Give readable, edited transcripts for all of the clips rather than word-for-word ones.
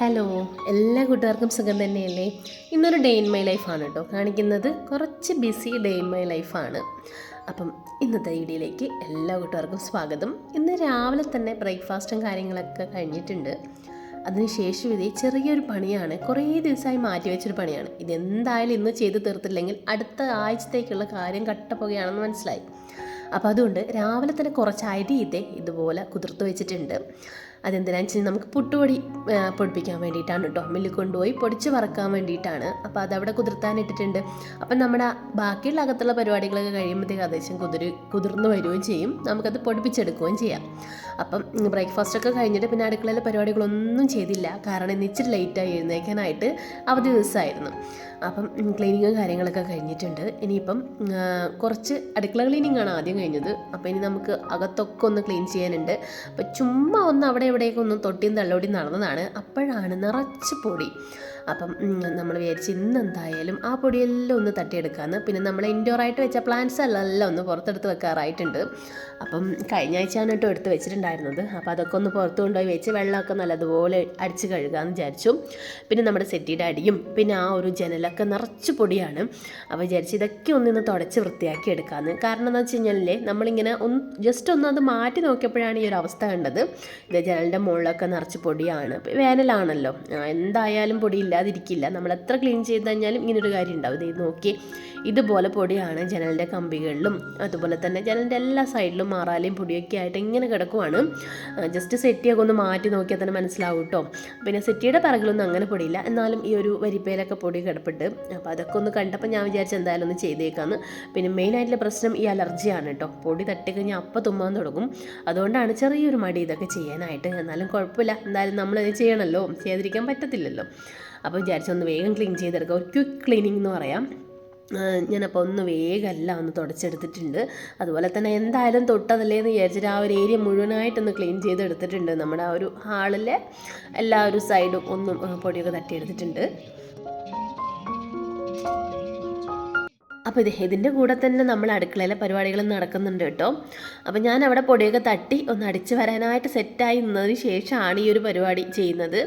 Hello, എല്ലാ കൂട്ടുകാർക്കും സുഖം തന്നെയല്ലേ? ഇന്നൊരു ഡേ ഇൻ മൈ ലൈഫാണ് കേട്ടോ കാണിക്കുന്നത്. കുറച്ച് ബിസി ഡേ ഇൻ മൈ ലൈഫാണ്. അപ്പം ഇന്നത്തെ വീഡിയോയിലേക്ക് എല്ലാ കൂട്ടുകാർക്കും സ്വാഗതം. ഇന്ന് രാവിലെ തന്നെ ബ്രേക്ക്ഫാസ്റ്റും കാര്യങ്ങളൊക്കെ കഴിഞ്ഞിട്ടുണ്ട്. അതിനുശേഷം ഇത് ചെറിയൊരു പണിയാണ്, കുറേ ദിവസമായി മാറ്റി വെച്ചൊരു പണിയാണ്. ഇതെന്തായാലും ഇന്ന് ചെയ്ത് തീർത്തില്ലെങ്കിൽ അടുത്ത ആഴ്ചത്തേക്കുള്ള കാര്യം കട്ടപ്പുകയാണെന്ന് മനസ്സിലായി. അപ്പോൾ അതുകൊണ്ട് രാവിലെ തന്നെ കുറച്ച് അരിയിത്തെ ഇതുപോലെ കുതിർത്ത് വെച്ചിട്ടുണ്ട്. അതെന്തിനാണെന്ന് വെച്ചാൽ നമുക്ക് പുട്ടുപൊടി പൊടിപ്പിക്കാൻ വേണ്ടിയിട്ടാണ് കേട്ടോ. മില്ലിൽ കൊണ്ടുപോയി പൊടിച്ച് വറക്കാൻ വേണ്ടിയിട്ടാണ്. അപ്പോൾ അതവിടെ കുതിർത്താനിട്ടിട്ടുണ്ട്. അപ്പം നമ്മുടെ ബാക്കിയുള്ള അകത്തുള്ള പരിപാടികളൊക്കെ കഴിയുമ്പോഴത്തേക്ക് ഏകദേശം കുതിർന്ന് വരികയും ചെയ്യും, നമുക്കത് പൊടിപ്പിച്ചെടുക്കുകയും ചെയ്യാം. അപ്പം ബ്രേക്ക്ഫാസ്റ്റൊക്കെ കഴിഞ്ഞിട്ട് പിന്നെ അടുക്കളയിലെ പരിപാടികളൊന്നും ചെയ്തില്ല. കാരണം ഇന്ന് ഇച്ചിരി ലേറ്റായി എഴുന്നേക്കാനായിട്ട്, അവധി ദിവസമായിരുന്നു. അപ്പം ക്ലീനിങ്ങും കാര്യങ്ങളൊക്കെ കഴിഞ്ഞിട്ടുണ്ട്. ഇനിയിപ്പം കുറച്ച് അടുക്കള ക്ലീനിങ് ആണ് ആദ്യം കഴിഞ്ഞത്. അപ്പോൾ ഇനി നമുക്ക് അകത്തൊക്കെ ഒന്ന് ക്ലീൻ ചെയ്യാനുണ്ട്. അപ്പോൾ ചുമ്മാ ഒന്ന് അവിടെ എവിടെയൊക്കെ ഒന്ന് തൊട്ടിയും തള്ളോടിയും നടന്നതാണ്. അപ്പോഴാണ് നിറച്ച് പൊടി. അപ്പം നമ്മൾ വിചാരിച്ച് ഇന്നെന്തായാലും ആ പൊടിയെല്ലാം ഒന്ന് തട്ടിയെടുക്കാമെന്ന്. പിന്നെ നമ്മൾ ഇൻഡോറായിട്ട് വെച്ച പ്ലാന്റ്സ് എല്ലാം ഒന്ന് പുറത്തെടുത്ത് വെക്കാറായിട്ടുണ്ട്. അപ്പം കഴിഞ്ഞ ആഴ്ചയാണ് കേട്ടോ എടുത്ത് വെച്ചിട്ടുണ്ടായിരുന്നത്. അപ്പോൾ അതൊക്കെ ഒന്ന് പുറത്ത് കൊണ്ടുപോയി വെച്ച് വെള്ളമൊക്കെ നല്ലതുപോലെ അടിച്ച് കഴുകാമെന്ന് വിചാരിച്ചു. പിന്നെ നമ്മുടെ സെറ്റിയുടെ അടിയും പിന്നെ ആ ഒരു ജനലൊക്കെ നിറച്ച് പൊടിയാണ്. അപ്പോൾ വിചാരിച്ച് ഇതൊക്കെ ഒന്നിന്ന് തുടച്ച് വൃത്തിയാക്കി എടുക്കാമെന്ന്. കാരണം എന്താ വെച്ച് കഴിഞ്ഞാലേ, നമ്മളിങ്ങനെ ജസ്റ്റ് ഒന്ന് അത് മാറ്റി നോക്കിയപ്പോഴാണ് ഈ ഒരു അവസ്ഥ കണ്ടത്. ഇത് ജനലിൻ്റെ മുകളിലൊക്കെ നിറച്ച് പൊടിയാണ്. വേനലാണല്ലോ, എന്തായാലും പൊടി ഇല്ലാതിരിക്കില്ല. നമ്മൾ എത്ര ക്ലീൻ ചെയ്ത് കഴിഞ്ഞാലും ഇങ്ങനൊരു കാര്യം ഉണ്ടാവും. ഇത് നോക്കി ഇതുപോലെ പൊടിയാണ് ജനലിൻ്റെ കമ്പികളിലും അതുപോലെ തന്നെ ജനലിൻ്റെ എല്ലാ സൈഡിലും മാറാലെയും പൊടിയൊക്കെ ആയിട്ട് ഇങ്ങനെ കിടക്കുവാണ്. ജസ്റ്റ് സെറ്റിയൊക്കെ ഒന്ന് മാറ്റി നോക്കിയാൽ തന്നെ മനസ്സിലാവും കേട്ടോ. പിന്നെ സെറ്റിയുടെ പിറകിലൊന്നും അങ്ങനെ പൊടിയില്ല, എന്നാലും ഈ ഒരു വരിപ്പയിലൊക്കെ പൊടി കിടപ്പുണ്ട്. അപ്പോൾ അതൊക്കെ ഒന്ന് കണ്ടപ്പോൾ ഞാൻ വിചാരിച്ചു എന്തായാലും ഒന്ന് ചെയ്തേക്കാന്ന്. പിന്നെ മെയിനായിട്ടുള്ള പ്രശ്നം ഈ അലർജിയാണ് കേട്ടോ. പൊടി തട്ടിക്കഴിഞ്ഞാൽ അപ്പം തുമ്മാൻ തുടങ്ങും. അതുകൊണ്ടാണ് ചെറിയൊരു മടി ഇതൊക്കെ ചെയ്യാനായിട്ട്. എന്നാലും കുഴപ്പമില്ല, എന്തായാലും നമ്മളത് ചെയ്യണമല്ലോ, ചെയ്യാതിരിക്കാൻ പറ്റത്തില്ലല്ലോ. അപ്പോൾ വിചാരിച്ചൊന്ന് വേഗം ക്ലീൻ ചെയ്തെടുക്കുക, ഒരു ക്വിക്ക് ക്ലീനിങ് എന്ന് പറയാം. ഞാനപ്പോൾ ഒന്ന് വേഗം എല്ലാം ഒന്ന് തുടച്ചെടുത്തിട്ടുണ്ട്. അതുപോലെ തന്നെ എന്തായാലും തൊട്ടതല്ലേ എന്ന് വിചാരിച്ചിട്ട് ആ ഒരു ഏരിയ മുഴുവനായിട്ടൊന്ന് ക്ലീൻ ചെയ്തെടുത്തിട്ടുണ്ട്. നമ്മുടെ ആ ഒരു ഹാളിലെ എല്ലാ ഒരു സൈഡും ഒന്നും പൊടിയൊക്കെ തട്ടിയെടുത്തിട്ടുണ്ട്. അപ്പോൾ ഇതിൻ്റെ കൂടെ തന്നെ നമ്മൾ അടുക്കളയിലെ പരിപാടികൾ നടക്കുന്നുണ്ട് കേട്ടോ. അപ്പോൾ ഞാൻ അവിടെ പൊടിയൊക്കെ തട്ടി ഒന്ന് അടിച്ച് വരാനായിട്ട് സെറ്റായി നിന്നതിന് ശേഷമാണ് ഈ ഒരു പരിപാടി ചെയ്യുന്നത്.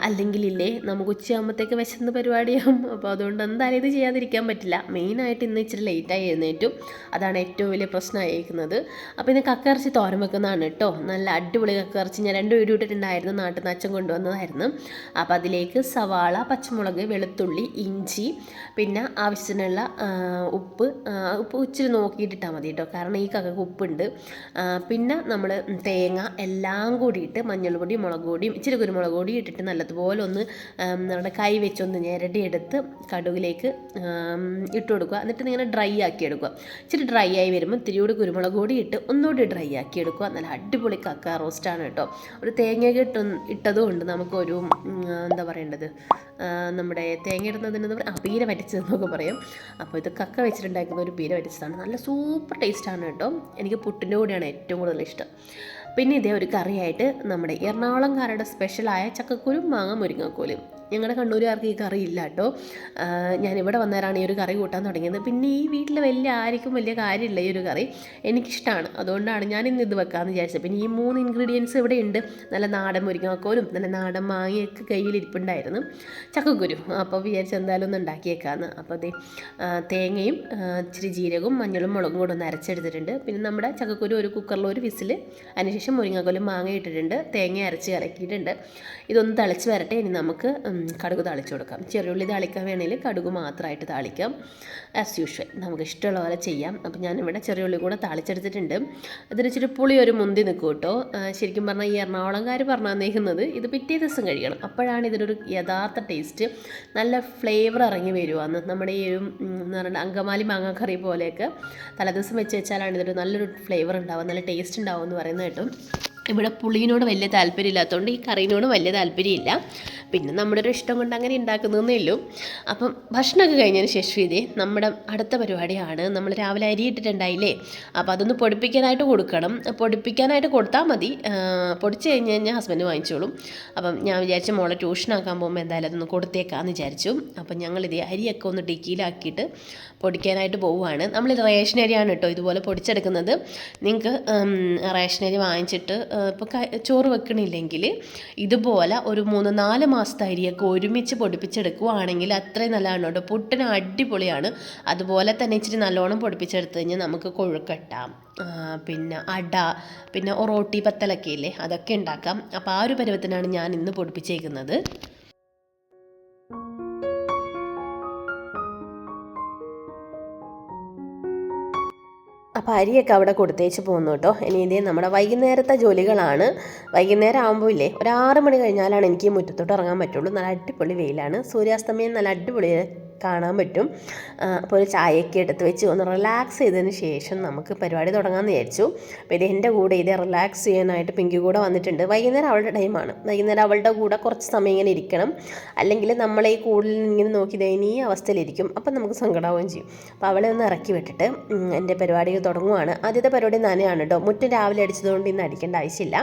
അല്ലെങ്കിലില്ലേ നമുക്ക് ഉച്ചയാകുമ്പോഴത്തേക്ക് വിശന്ന് പരിപാടിയാകും. അപ്പോൾ അതുകൊണ്ട് എന്തായാലും ഇത് ചെയ്യാതിരിക്കാൻ പറ്റില്ല. മെയിനായിട്ട് ഇന്ന് ഇച്ചിരി ലേറ്റായി എഴുന്നേറ്റും, അതാണ് ഏറ്റവും വലിയ പ്രശ്നമായിരിക്കുന്നത്. അപ്പോൾ ഇന്ന് കക്കയിറച്ചി തോരൻ വെക്കുന്നതാണ് കേട്ടോ. നല്ല അടിപൊളി കക്കയിറച്ചി ഞാൻ 2 വീഡിയോ ഇട്ടിട്ടുണ്ടായിരുന്നു, നാട്ടിൽ നിന്ന് അച്ഛൻ കൊണ്ടുവന്നതായിരുന്നു. അപ്പോൾ അതിലേക്ക് സവാള, പച്ചമുളക്, വെളുത്തുള്ളി, ഇഞ്ചി, പിന്നെ ആവശ്യത്തിനുള്ള ഉപ്പ് ഇച്ചിരി നോക്കിയിട്ടിട്ടാൽ മതി കേട്ടോ, കാരണം ഈ കക്കക്ക് ഉപ്പുണ്ട്. പിന്നെ നമ്മൾ തേങ്ങ എല്ലാം കൂടിയിട്ട് മഞ്ഞൾപ്പൊടി, മുളക് പൊടിയും ഇച്ചിരി കുരുമുളക് പൊടി ഇട്ടിട്ട് നല്ലതുപോലെ ഒന്ന് നമ്മുടെ കൈ വെച്ചൊന്ന് ഞെരടിയെടുത്ത് കടുകിലേക്ക് ഇട്ട് കൊടുക്കുക. എന്നിട്ട് ഇങ്ങനെ ഡ്രൈ ആക്കി എടുക്കുക. ഇച്ചിരി ഡ്രൈ ആയി വരുമ്പോൾ ഇത്തിരിയോട് കുരുമുളക് പൊടി ഇട്ട് ഒന്നുകൂടി ഡ്രൈ ആക്കി എടുക്കുക. നല്ല അടിപൊളി കക്ക റോസ്റ്റാണ് കേട്ടോ. ഒരു തേങ്ങയൊക്കെ ഇട്ടതുകൊണ്ട് നമുക്കൊരു എന്താ പറയേണ്ടത്, നമ്മുടെ തേങ്ങ ഇടുന്നതിന് പീര വറ്റിച്ചതെന്നൊക്കെ പറയും. അപ്പോൾ ഇത് കക്ക വെച്ചിട്ടുണ്ടാക്കുന്ന ഒരു പീര വറ്റിച്ചതാണ്. നല്ല സൂപ്പർ ടേസ്റ്റാണ് കേട്ടോ. എനിക്ക് പുട്ടിൻ്റെ കൂടെയാണ് ഏറ്റവും കൂടുതൽ ഇഷ്ടം. പിന്നെ ഇതേ ഒരു കറിയായിട്ട് നമ്മുടെ എറണാകുളംകാരുടെ സ്പെഷ്യലായ ചക്കക്കുരും മാങ്ങ മുരിങ്ങക്കോലും. ഞങ്ങളുടെ കണ്ണൂരുകാർക്ക് ഈ കറി ഇല്ല കേട്ടോ. ഞാനിവിടെ വന്നേരാണ് ഈ ഒരു കറി കൂട്ടാൻ തുടങ്ങിയത്. പിന്നെ ഈ വീട്ടിൽ ആർക്കും വലിയ കാര്യമില്ല ഈ ഒരു കറി, എനിക്കിഷ്ടമാണ്. അതുകൊണ്ടാണ് ഞാൻ ഇന്ന് ഇത് വെക്കാമെന്ന് വിചാരിച്ചത്. പിന്നെ ഈ 3 ഇൻഗ്രീഡിയൻസ് ഇവിടെ ഉണ്ട്. നല്ല നാടൻ മുരിങ്ങക്കോലും നല്ല നാടൻ മാങ്ങയൊക്കെ കയ്യിലിരിപ്പുണ്ടായിരുന്നു, ചക്കക്കുരു. അപ്പോൾ വിചാരിച്ച് എന്തായാലും ഒന്ന് ഉണ്ടാക്കിയേക്കാമെന്ന്. അപ്പോൾ അതേ തേങ്ങയും ഇച്ചിരി ജീരകവും മഞ്ഞളും മുളകും കൂടെ ഒന്ന് അരച്ചെടുത്തിട്ടുണ്ട്. പിന്നെ നമ്മുടെ ചക്കക്കുരു ഒരു കുക്കറിൽ ഒരു വിസിൽ, അതിനുശേഷം മുരിങ്ങക്കോലും മാങ്ങ ഇട്ടിട്ടുണ്ട്, തേങ്ങ അരച്ച് കലക്കിയിട്ടുണ്ട്. ഇതൊന്ന് തിളച്ച് വരട്ടെ. ഇനി നമുക്ക് കടുക് താളിച്ച് കൊടുക്കാം. ചെറിയുള്ളി താളിക്കാൻ വേണമെങ്കിൽ കടുക് മാത്രമായിട്ട് താളിക്കാം. ആസ് യൂഷ്വൽ നമുക്ക് ഇഷ്ടമുള്ള പോലെ ചെയ്യാം. അപ്പോൾ ഞാനിവിടെ ചെറിയുള്ളി കൂടെ താളിച്ചെടുത്തിട്ടുണ്ട്. ഇതിന് ഇച്ചിരി പുളി ഒരു മുന്തി നിൽക്കും കേട്ടോ. ശരിക്കും പറഞ്ഞാൽ ഈ എറണാകുളംകാർ പറഞ്ഞു തന്നേക്കുന്നത് ഇത് പിറ്റേ ദിവസം കഴിക്കണം, അപ്പോഴാണ് ഇതിനൊരു യഥാർത്ഥ ടേസ്റ്റ്, നല്ല ഫ്ലേവർ ഇറങ്ങി വരുവാന്ന്. നമ്മുടെ ഈ ഒരു എന്ന് പറഞ്ഞാൽ അങ്കമാലി മാങ്ങാക്കറി പോലെയൊക്കെ തലേദിവസം വെച്ചാലാണ് ഇതൊരു നല്ലൊരു ഫ്ലേവർ ഉണ്ടാവുക, നല്ല ടേസ്റ്റ് ഉണ്ടാവും എന്ന് പറയുന്നത് കേട്ടോ. ഇവിടെ പുളിയിനോട് വലിയ താല്പര്യമില്ലാത്തതുകൊണ്ട് ഈ കറീനോട് വലിയ താല്പര്യമില്ല. പിന്നെ നമ്മുടെ ഒരു ഇഷ്ടം കൊണ്ട് അങ്ങനെ ഉണ്ടാക്കുന്നതേ ഉള്ളൂ. അപ്പം ഭക്ഷണമൊക്കെ കഴിഞ്ഞതിന് ശേഷം ഇതേ നമ്മുടെ അടുത്ത പരിപാടിയാണ്. നമ്മൾ രാവിലെ അരി ഇട്ടിട്ടുണ്ടായില്ലേ, അപ്പോൾ അതൊന്ന് പൊടിപ്പിക്കാനായിട്ട് കൊടുക്കണം. പൊടിപ്പിക്കാനായിട്ട് കൊടുത്താൽ മതി, പൊടിച്ച് കഴിഞ്ഞ് കഴിഞ്ഞാൽ ഹസ്ബൻഡ് വാങ്ങിച്ചോളും. അപ്പം ഞാൻ വിചാരിച്ച മോളെ ട്യൂഷനാക്കാൻ പോകുമ്പോൾ എന്തായാലും അതൊന്ന് കൊടുത്തേക്കാമെന്ന് വിചാരിച്ചു. അപ്പം ഞങ്ങളിതേ അരിയൊക്കെ ഒന്ന് ഡിക്കിയിലാക്കിയിട്ട് പൊടിക്കാനായിട്ട് പോവുകയാണ്. നമ്മൾ റേഷൻ അരിയാണ് കേട്ടോ ഇതുപോലെ പൊടിച്ചെടുക്കുന്നത്. നിങ്ങൾക്ക് റേഷൻ അരി വാങ്ങിച്ചിട്ട് ഇപ്പോൾ ചോറ് വെക്കണില്ലെങ്കിൽ ഇതുപോലെ ഒരു 3-4 മാസത്തെ അരിയൊക്കെ ഒരുമിച്ച് പൊടിപ്പിച്ചെടുക്കുകയാണെങ്കിൽ അത്രയും നല്ലതാണ് കേട്ടോ. പുട്ടിന് അടിപൊളിയാണ്. അതുപോലെ തന്നെ ഇച്ചിരി നല്ലോണം പൊടിപ്പിച്ചെടുത്ത് കഴിഞ്ഞാൽ നമുക്ക് കൊഴുക്കട്ട, പിന്നെ അട, പിന്നെ റോട്ടി പത്തലൊക്കെ ഇല്ലേ, അതൊക്കെ ഉണ്ടാക്കാം. അപ്പോൾ ആ ഒരു പരുവത്തിനാണ് ഞാൻ ഇന്ന് പൊടിപ്പിച്ചേക്കുന്നത്. അപ്പോൾ അരിയൊക്കെ അവിടെ കൊടുത്തേച്ച് പോകുന്നു കേട്ടോ. ഇനി ഇതേ നമ്മുടെ വൈകുന്നേരത്തെ ജോലികളാണ്. വൈകുന്നേരം ആകുമ്പോൾ ഇല്ലേ, ഒരു 6 മണി കഴിഞ്ഞാലാണ് എനിക്ക് മുറ്റത്തോട്ട് ഇറങ്ങാൻ പറ്റുള്ളൂ. നല്ല അടിപൊളി വെയിലാണ്, സൂര്യാസ്തമയം നല്ല അടിപൊളി കാണാൻ പറ്റും. അപ്പോൾ ഒരു ചായയൊക്കെ എടുത്ത് വെച്ച് ഒന്ന് റിലാക്സ് ചെയ്തതിന് ശേഷം നമുക്ക് പരിപാടി തുടങ്ങാമെന്ന് വിചാരിച്ചു. അപ്പോൾ ഇത് എൻ്റെ കൂടെ ഇത് റിലാക്സ് ചെയ്യാനായിട്ട് പിങ്കി കൂടെ വന്നിട്ടുണ്ട്. വൈകുന്നേരം അവളുടെ ടൈമാണ്. വൈകുന്നേരം അവളുടെ കൂടെ കുറച്ച് സമയം ഇങ്ങനെ ഇരിക്കണം, അല്ലെങ്കിൽ നമ്മളെ ഈ കൂടുതൽ ഇങ്ങനെ നോക്കി ദയനീയ അവസ്ഥയിലിരിക്കും. അപ്പം നമുക്ക് സങ്കടമാവുകയും ചെയ്യും. അപ്പോൾ അവളെ ഒന്ന് ഇറക്കി വിട്ടിട്ട് എൻ്റെ പരിപാടികൾ തുടങ്ങുവാണ്. ആദ്യത്തെ പരിപാടി നനയാണ് കേട്ടോ. മുറ്റം രാവിലെ അടിച്ചതുകൊണ്ട് ഇന്ന് അടിക്കേണ്ട ആവശ്യമില്ല.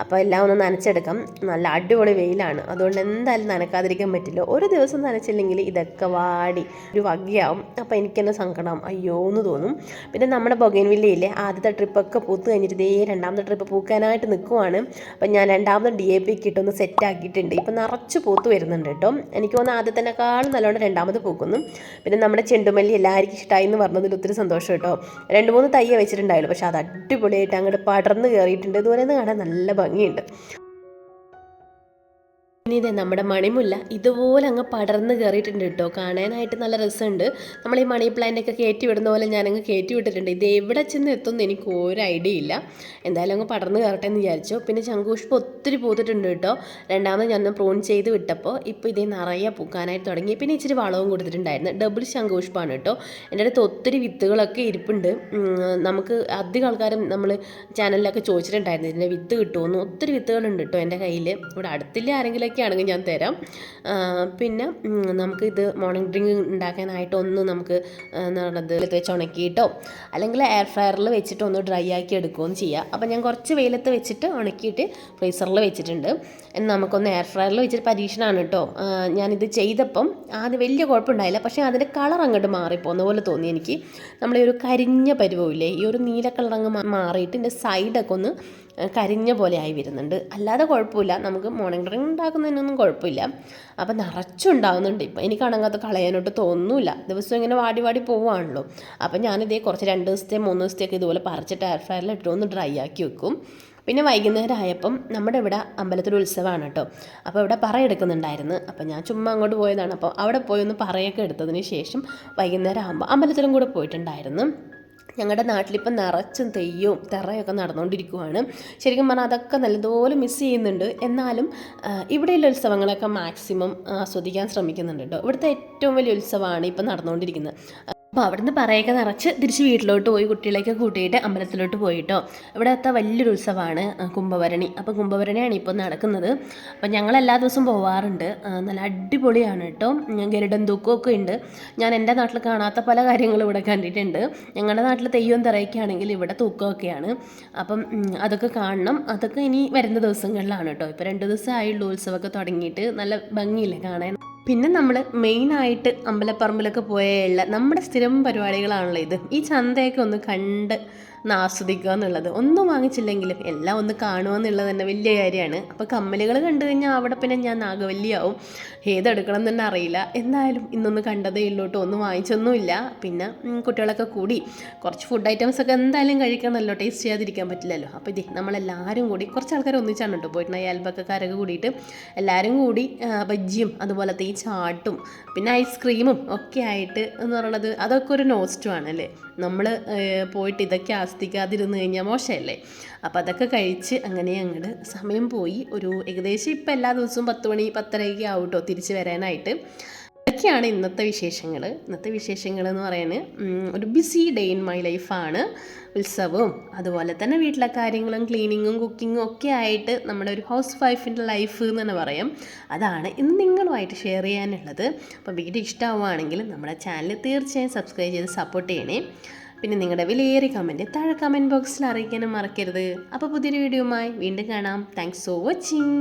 അപ്പോൾ എല്ലാം ഒന്ന് നനച്ചെടുക്കാം. നല്ല അടിപൊളി വെയിലാണ്, അതുകൊണ്ട് എന്തായാലും നനക്കാതിരിക്കാൻ പറ്റില്ല. ഒരു ദിവസം നനച്ചില്ലെങ്കിൽ ഇതൊക്കെ വാടി ഒരു വകയാവും. അപ്പോൾ എനിക്കെന്നെ സങ്കടം അയ്യോ എന്ന് തോന്നും. പിന്നെ നമ്മുടെ ബൊഗൈൻവില്ലയില്ലേ, ആദ്യത്തെ ട്രിപ്പൊക്കെ പൂത്ത് കഴിഞ്ഞിട്ട് ഇതേ രണ്ടാമത്തെ ട്രിപ്പ് പൂക്കാനായിട്ട് നിൽക്കുവാണ്. അപ്പം ഞാൻ രണ്ടാമത്തെ DAP ഇട്ടൊന്ന് സെറ്റാക്കിയിട്ടുണ്ട്. ഇപ്പം നിറച്ച് പൂത്ത് വരുന്നുണ്ട് കേട്ടോ. എനിക്ക് തോന്നുന്നു ആദ്യത്തേക്കാളും നല്ലോണം രണ്ടാമത് പൂക്കുന്നു. പിന്നെ നമ്മുടെ ചെണ്ടുമല്ലി എല്ലാവർക്കും ഇഷ്ടമായി എന്ന് പറഞ്ഞതിൽ ഒത്തിരി സന്തോഷം കേട്ടോ. 2-3 തയ്യ വെച്ചിട്ടുണ്ടായിരുന്നു, പക്ഷെ അത് അടിപൊളിയായിട്ട് അങ്ങോട്ട് പടർന്ന് കയറിയിട്ടുണ്ട്. ഇതുപോലെ നിന്ന് കാണാൻ നല്ല ഭംഗിയുണ്ട്. ഇനി ഇതേ നമ്മുടെ മണിമുല്ല ഇതുപോലെ അങ്ങ് പടർന്ന് കയറിയിട്ടുണ്ട് കേട്ടോ. കാണാനായിട്ട് നല്ല രസമുണ്ട്. നമ്മൾ ഈ മണി പ്ലാന്റൊക്കെ കയറ്റി വിടുന്ന പോലെ ഞാനങ്ങ് കയറ്റി വിട്ടിട്ടുണ്ട്. ഇത് എവിടെ ചെന്ന് എത്തുമെന്ന് എനിക്ക് ഒരു ഐഡിയ ഇല്ല. എന്തായാലും അങ്ങ് പടർന്ന് കയറട്ടെ എന്ന് വിചാരിച്ചു. പിന്നെ ശംഖുപുഷ്പം ഒത്തിരി പൂത്തിട്ടുണ്ട് കേട്ടോ. രണ്ടാമത് ഞാൻ പ്രൂൺ ചെയ്ത് വിട്ടപ്പോൾ ഇപ്പോൾ ഇതേ നിറയെ പൂക്കാനായിട്ട് തുടങ്ങി. പിന്നെ ഇച്ചിരി വളവും കൊടുത്തിട്ടുണ്ടായിരുന്നു. ഡബിൾ ശംഖുപുഷ്പമാണ് കേട്ടോ. എൻ്റെ അടുത്ത് ഒത്തിരി വിത്തുകളൊക്കെ ഇരിപ്പുണ്ട്. നമുക്ക് അധികം ആൾക്കാരും നമ്മൾ ചാനലിലൊക്കെ ചോദിച്ചിട്ടുണ്ടായിരുന്നു ഇതിൻ്റെ വിത്ത് കിട്ടുമെന്ന്. ഒത്തിരി വിത്തുകളുണ്ട് കേട്ടോ എൻ്റെ കയ്യിൽ. ഇവിടെ അടുത്തില്ല ആരെങ്കിലൊക്കെ ആണെങ്കിൽ ഞാൻ തരാം. പിന്നെ നമുക്കിത് മോർണിംഗ് ഡ്രിങ്ക് ഉണ്ടാക്കാനായിട്ട് ഒന്ന് നമുക്ക് നടന്നത് വെച്ച് ഉണക്കിയിട്ടോ അല്ലെങ്കിൽ എയർ ഫ്രയറിൽ വെച്ചിട്ട് ഒന്ന് ഡ്രൈ ആക്കി എടുക്കുകയും ചെയ്യാം. അപ്പോൾ ഞാൻ കുറച്ച് വെയിലത്ത് വെച്ചിട്ട് ഉണക്കിയിട്ട് ഫ്രീസറിൽ വെച്ചിട്ടുണ്ട്. നമുക്കൊന്ന് എയർ ഫ്രയറിൽ വെച്ചിട്ട് പരീക്ഷണമാണ് കേട്ടോ. ഞാനിത് ചെയ്തപ്പം ആദ്യം വലിയ കുഴപ്പമുണ്ടായില്ല, പക്ഷേ അതിൻ്റെ കളർ അങ്ങോട്ട് മാറിപ്പോകുന്ന പോലെ തോന്നി എനിക്ക്. നമ്മളീ ഒരു കരിഞ്ഞ പരുവമില്ലേ, ഈ ഒരു നീല കളറങ്ങ് മാറിയിട്ട് എൻ്റെ സൈഡൊക്കെ ഒന്ന് കരിഞ്ഞ പോലെ ആയി വരുന്നുണ്ട്. അല്ലാതെ കുഴപ്പമില്ല, നമുക്ക് മോർണിംഗ് ഡ്രിങ്ക് ഉണ്ടാക്കുന്നതിനൊന്നും കുഴപ്പമില്ല. അപ്പം നിറച്ചുണ്ടാകുന്നുണ്ട്. ഇപ്പം എനിക്കാണെങ്കിൽ കളയാനോട്ട് തോന്നുന്നില്ല. ദിവസം ഇങ്ങനെ വാടി വാടി പോവുകയാണല്ലോ. അപ്പം ഞാനിതേ കുറച്ച് 2 ദിവസത്തെ 3 ദിവസത്തെയൊക്കെ ഇതുപോലെ പറിച്ചിട്ട് എയർ ഫ്രയറിൽ ഇട്ട് ഒന്ന് ഡ്രൈ ആക്കി വെക്കും. പിന്നെ വൈകുന്നേരം ആയപ്പം നമ്മുടെ ഇവിടെ അമ്പലത്തിൽ ഉത്സവമാണ് കേട്ടോ. അപ്പോൾ ഇവിടെ പറയെടുക്കുന്നുണ്ടായിരുന്നു. അപ്പം ഞാൻ ചുമ്മാ അങ്ങോട്ട് പോയതാണ്. അപ്പോൾ അവിടെ പോയി ഒന്ന് പറയൊക്കെ എടുത്തതിന് ശേഷം വൈകുന്നേരം ആകുമ്പോൾ അമ്പലത്തിലും കൂടെ പോയിട്ടുണ്ടായിരുന്നു. ഞങ്ങളുടെ നാട്ടിലിപ്പം നിറച്ചും തെയ്യവും തെറയൊക്കെ നടന്നുകൊണ്ടിരിക്കുവാണ്. ശരിക്കും പറഞ്ഞാൽ അതൊക്കെ നല്ലതുപോലെ മിസ് ചെയ്യുന്നുണ്ട്. എന്നാലും ഇവിടെയുള്ള ഉത്സവങ്ങളൊക്കെ മാക്സിമം ആസ്വദിക്കാൻ ശ്രമിക്കുന്നുണ്ട് കേട്ടോ. ഇവിടുത്തെ ഏറ്റവും വലിയ ഉത്സവമാണ് ഇപ്പം നടന്നുകൊണ്ടിരിക്കുന്നത്. അപ്പോൾ അവിടുന്ന് പറയൊക്കെ നിറച്ച് തിരിച്ച് വീട്ടിലോട്ട് പോയി കുട്ടികളെയൊക്കെ കൂട്ടിയിട്ട് അമ്പലത്തിലോട്ട് പോയിട്ടോ. ഇവിടുത്തെ വലിയൊരു ഉത്സവമാണ് കുംഭഭരണി. അപ്പോൾ കുംഭഭരണിയാണ് ഇപ്പോൾ നടക്കുന്നത്. അപ്പോൾ ഞങ്ങൾ എല്ലാ ദിവസവും പോവാറുണ്ട്. നല്ല അടിപൊളിയാണ് കേട്ടോ. ഗരുഡൻ തൂക്കമൊക്കെ ഉണ്ട്. ഞാൻ എൻ്റെ നാട്ടിൽ കാണാത്ത പല കാര്യങ്ങളും ഇവിടെ കണ്ടിട്ടുണ്ട്. ഞങ്ങളുടെ നാട്ടിൽ തെയ്യവും തിറയൊക്കെ ആണെങ്കിൽ ഇവിടെ തൂക്കമൊക്കെയാണ്. അപ്പം അതൊക്കെ കാണണം. അതൊക്കെ ഇനി വരുന്ന ദിവസങ്ങളിലാണ് കേട്ടോ. ഇപ്പോൾ 2 ദിവസം ആയുള്ളൂ ഉത്സവമൊക്കെ തുടങ്ങിയിട്ട്. നല്ല ഭംഗിയില്ലേ കാണാൻ. പിന്നെ നമ്മൾ മെയിനായിട്ട് അമ്പലപ്പറമ്പിലൊക്കെ പോയുള്ള നമ്മുടെ സ്ഥിരം പരിപാടികളാണല്ലോ ഇത്. ഈ ചന്തയൊക്കെ ഒന്ന് കണ്ട് ആസ്വദിക്കുക എന്നുള്ളത്, ഒന്നും വാങ്ങിച്ചില്ലെങ്കിലും എല്ലാം ഒന്ന് കാണുക എന്നുള്ളത് തന്നെ വലിയ കാര്യമാണ്. അപ്പോൾ കമ്മലുകൾ കണ്ടു കഴിഞ്ഞാൽ അവിടെ പിന്നെ ഞാൻ നാഗവല്ലിയാവും. ഏതെടുക്കണം എന്ന് തന്നെ അറിയില്ല. എന്തായാലും ഇന്നൊന്ന് കണ്ടതേ ഉള്ളൂട്ടോ, ഒന്നും വാങ്ങിച്ചൊന്നുമില്ല. പിന്നെ കുട്ടികളൊക്കെ കൂടി കുറച്ച് ഫുഡ് ഐറ്റംസ് ഒക്കെ എന്തായാലും കഴിക്കണമല്ലോ, ടേസ്റ്റ് ചെയ്യാതിരിക്കാൻ പറ്റില്ലല്ലോ. അപ്പോൾ ഇത് നമ്മളെല്ലാവരും കൂടി കുറച്ച് ആൾക്കാർ ഒന്നിച്ചാണ് കേട്ടോ പോയിട്ട്, അയൽപക്കക്കാരൊക്കെ കൂടിയിട്ട് എല്ലാവരും കൂടി ബജ്ജിയും അതുപോലത്തെ ഈ ചാട്ടും പിന്നെ ഐസ്ക്രീമും ഒക്കെ ആയിട്ട് എന്ന് പറയുന്നത് അതൊക്കെ ഒരു നോസ്റ്റുമാണല്ലേ. നമ്മൾ പോയിട്ട് ഇതൊക്കെ ആസ്വദിക്കാതിരുന്ന് കഴിഞ്ഞാൽ മോശമല്ലേ. അപ്പോൾ അതൊക്കെ കഴിച്ച് അങ്ങനെ അങ്ങോട്ട് സമയം പോയി. ഒരു ഏകദേശം ഇപ്പം എല്ലാ ദിവസവും 10 മണി 10:30 ആവും കേട്ടോ തിരിച്ച് വരാനായിട്ട്. ഇതൊക്കെയാണ് ഇന്നത്തെ വിശേഷങ്ങൾ എന്ന് പറയുന്നത് ഒരു ബിസി ഡേ ഇൻ മൈ ലൈഫാണ്. ഉത്സവവും അതുപോലെ തന്നെ വീട്ടിലെ കാര്യങ്ങളും ക്ലീനിങ്ങും കുക്കിങ്ങും ഒക്കെ ആയിട്ട് നമ്മുടെ ഒരു ഹൗസ് വൈഫിൻ്റെ ലൈഫ് എന്ന് തന്നെ പറയാം. അതാണ് ഇന്ന് നിങ്ങളുമായിട്ട് ഷെയർ ചെയ്യാനുള്ളത്. അപ്പോൾ വീഡിയോ ഇഷ്ടമാവുകയാണെങ്കിൽ നമ്മുടെ ചാനൽ തീർച്ചയായും സബ്സ്ക്രൈബ് ചെയ്ത് സപ്പോർട്ട് ചെയ്യണേ. പിന്നെ നിങ്ങളുടെ വിലയേറിയ കമൻറ്റ് താഴെ കമൻറ്റ് ബോക്സിൽ അറിയിക്കാനും മറക്കരുത്. അപ്പോൾ പുതിയൊരു വീഡിയോയുമായി വീണ്ടും കാണാം. Thanks for watching.